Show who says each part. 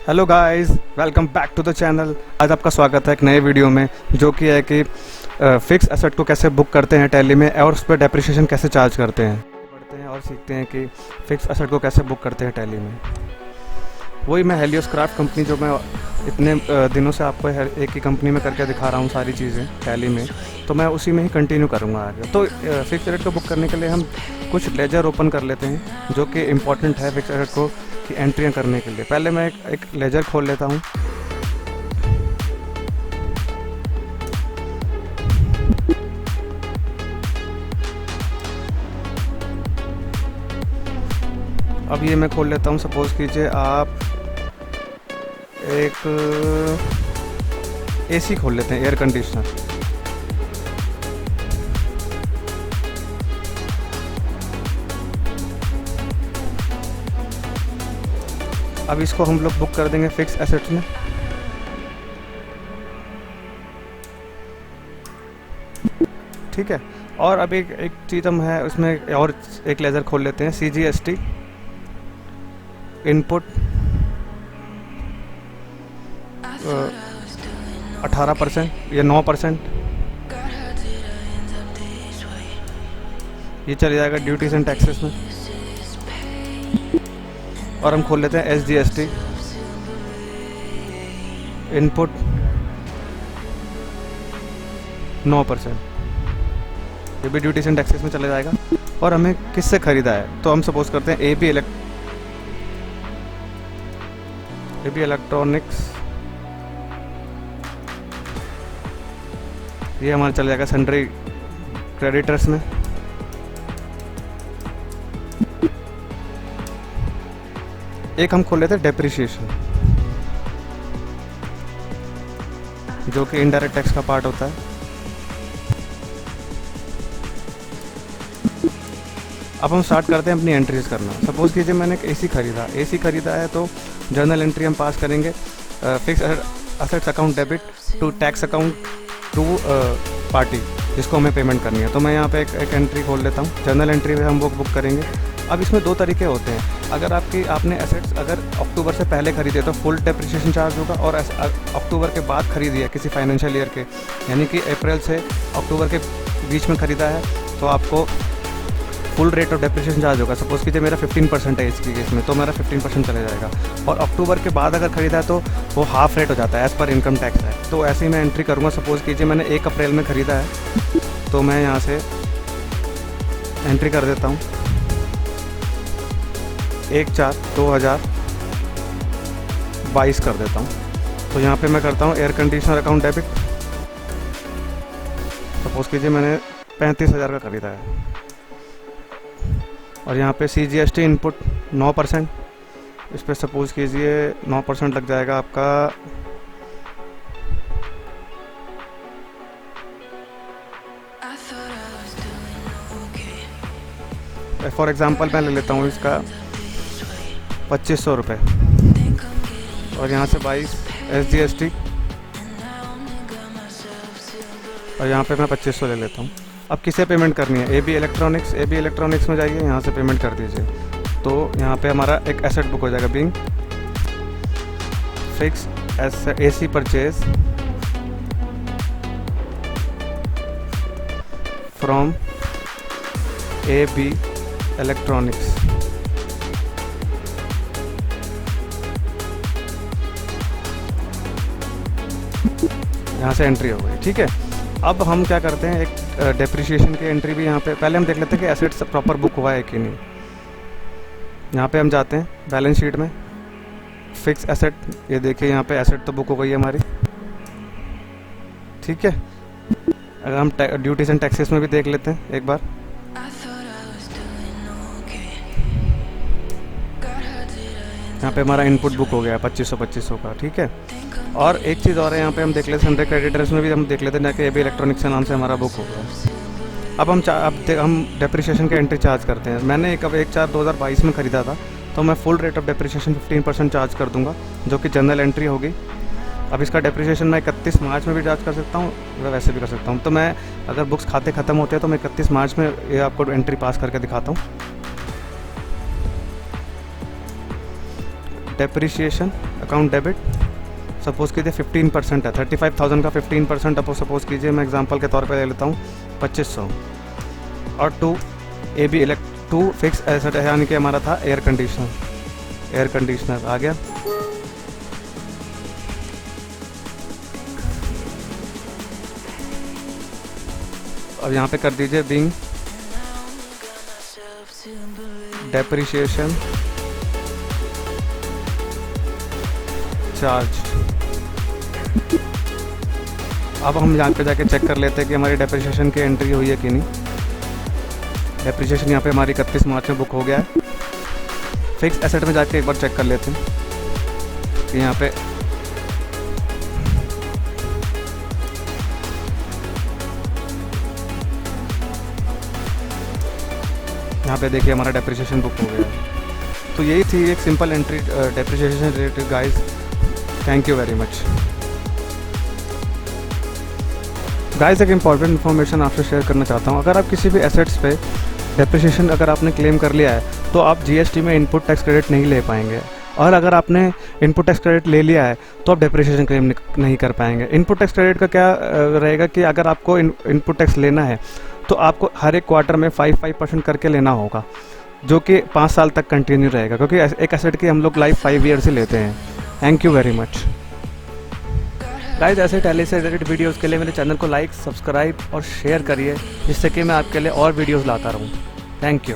Speaker 1: Hello guys, welcome back to the channel. आज आपका स्वागत है एक नए वीडियो में, जो कि है कि फिक्स एसेट को कैसे बुक करते हैं टैली में और उस पर डेप्रिसिएशन कैसे चार्ज करते हैं। पढ़ते हैं और सीखते हैं कि फिक्स एसेट को कैसे बुक करते हैं टैली में। वही मैं हेलियोस क्राफ्ट कंपनी, जो मैं इतने दिनों से आपको एक ही कंपनी में करके दिखा रहा हूँ सारी चीज़ें टैली में, तो मैं उसी में ही कंटिन्यू करूँगा आगे। तो फिक्स एसेट को बुक करने के लिए हम कुछ लेजर ओपन कर लेते हैं, जो कि इम्पॉर्टेंट है फिक्स एसेट को की एंट्रियाँ करने के लिए। पहले मैं एक लेजर खोल लेता हूँ। अब ये मैं खोल लेता हूँ। सपोज कीजिए आप एक एसी खोल लेते हैं, एयर कंडीशनर। अब इसको हम लोग बुक कर देंगे फिक्स एसेट्स में। ठीक है। और अब एक चीज़ हम है उसमें, और एक लेज़र खोल लेते हैं, CGST इनपुट 18% या 9%, ये चले जाएगा ड्यूटीज एंड टैक्सेस में। और हम खोल लेते हैं SGST इनपुट 9%, ये भी ड्यूटीज एंड टैक्सेस में चले जाएगा। और हमें किससे ख़रीदा है, तो हम सपोज करते हैं AB इलेक्ट्रॉनिक्स, ये हमारा चले जाएगा सन्ड्री क्रेडिटर्स में। एक हम खोल लेते हैं डेप्रिसिएशन, जो कि इनडायरेक्ट टैक्स का पार्ट होता है। अब हम स्टार्ट करते हैं अपनी एंट्रीज करना। सपोज कीजिए मैंने एक AC खरीदा है, तो जर्नल एंट्री हम पास करेंगे, fix assets account debit to tax account to party जिसको हमें पेमेंट करनी है। तो मैं यहाँ पे एक एंट्री खोल लेता हूँ, जर्नल एंट्री में हम बुक करेंगे। अब इसमें दो तरीके होते हैं। अगर आपने एसेट्स अगर अक्टूबर से पहले खरीदे तो फुल डेप्रिसिएशन चार्ज होगा, और अक्टूबर के बाद खरीदी है किसी फाइनेंशियल ईयर के, यानी कि अप्रैल से अक्टूबर के बीच में ख़रीदा है, तो आपको full rate of depreciation charge होगा। सपोज कीजिए मेरा 15% है इसकी केस में, तो मेरा 15% चले जाएगा। और अक्टूबर के बाद अगर ख़रीदा है तो वो हाफ रेट हो जाता है, एज़ पर इनकम टैक्स है। तो ऐसे ही मैं एंट्री करूँगा। सपोज कीजिए मैंने 1 अप्रैल में ख़रीदा है, तो मैं यहाँ से एंट्री कर देता हूँ 1/4/2022 कर देता हूँ। तो यहाँ पे मैं करता हूँ air conditioner account debit. Suppose कीजिए मैंने 35,000 का खरीदा है, और यहाँ पे CGST इनपुट 9%, इस पर सपोज कीजिए 9% लग जाएगा आपका फॉर एग्ज़ाम्पल मैं ले लेता हूँ इसका 2500 रुपये, और यहाँ से 22 SGST, और यहाँ पे मैं 2500 ले लेता हूँ। अब किसे पेमेंट करनी है, AB इलेक्ट्रॉनिक्स में जाइए, यहाँ से पेमेंट कर दीजिए। तो यहाँ पे हमारा एक एसेट बुक हो जाएगा, being fix AC purchase from AB electronics. यहाँ से एंट्री हो गई। ठीक है। अब हम क्या करते हैं, एक डेप्रिसिएशन की एंट्री भी यहाँ पे पहले हम देख लेते हैं कि एसेट्स प्रॉपर बुक हुआ है कि नहीं। यहाँ पे हम जाते हैं बैलेंस शीट में, फिक्स एसेट, ये देखिए यहाँ पे एसेट तो बुक हो गई है हमारी। ठीक है। अगर हम ड्यूटीज एंड टैक्सेस में भी देख लेते हैं एक बार, यहाँ पे हमारा इनपुट बुक हो गया 2500 का। ठीक है। और एक चीज़ और है, यहाँ पे हम देख लेते हैं सन्ड्री क्रेडिटर्स में भी हम देख लेते हैं कि AB इलेक्ट्रॉनिक्स के नाम से हमारा बुक हो गया। अब हम डेप्रिसिएशन की एंट्री चार्ज करते हैं। मैंने 1/4/2022 में ख़रीदा था, तो मैं full rate of depreciation 15% charge कर दूंगा, जो कि जनरल एंट्री होगी। अब इसका डेप्रिसिएशन मैं 31 मार्च में भी चार्ज कर सकता हूँ, वैसे भी कर सकता हूँ। तो मैं अगर बुक्स खाते ख़त्म होते हैं तो मैं 31 मार्च में ये आपको एंट्री पास करके दिखाता हूँ। डेप्रिशिएशन अकाउंट डेबिट, सपोज़ कीजिए 15% है, 35,000 का 15% अब सपोज़ कीजिए मैं एग्जांपल के तौर पे ले लेता हूँ 2500। और to A B to fix asset है, यानी कि हमारा था एयर कंडीशनर आ गया। अब यहाँ पे कर दीजिए बिंग डेप्रिशिएशन चार्ज। अब हम यहाँ पे जाके चेक कर लेते हैं कि हमारी डेप्रिशिएशन की एंट्री हुई है कि नहीं। डेप्रिशिएशन यहाँ पे हमारी 31 मार्च में बुक हो गया है। फिक्स एसेट में जाके एक बार चेक कर लेते हैं कि यहाँ पे देखिए हमारा डेप्रिशिएशन बुक हो गया है। तो यही थी एक simple entry depreciation related guys. Thank you very much guys. एक इम्पॉर्टेंट इन्फॉर्मेशन आपसे शेयर करना चाहता हूँ। अगर आप किसी भी एसेट्स पे डेप्रिशिएशन अगर आपने क्लेम कर लिया है तो आप जीएसटी में इनपुट टैक्स क्रेडिट नहीं ले पाएंगे, और अगर आपने इनपुट टैक्स क्रेडिट ले लिया है तो आप डेप्रिशिएशन क्लेम नहीं कर पाएंगे। इनपुट टैक्स क्रेडिट का क्या रहेगा कि अगर आपको इनपुट टैक्स लेना है तो आपको हर एक क्वार्टर में 5% करके लेना होगा, जो कि 5 साल तक कंटिन्यू रहेगा, क्योंकि एक एसेट की हम लोग लाइफ 5 ईयर से लेते हैं। Thank you very much guys. ऐसे टैली से रिलेटेड वीडियोज़ के लिए मेरे चैनल को लाइक, सब्सक्राइब और शेयर करिए, जिससे कि मैं आपके लिए और वीडियोज़ लाता रहूँ। Thank you.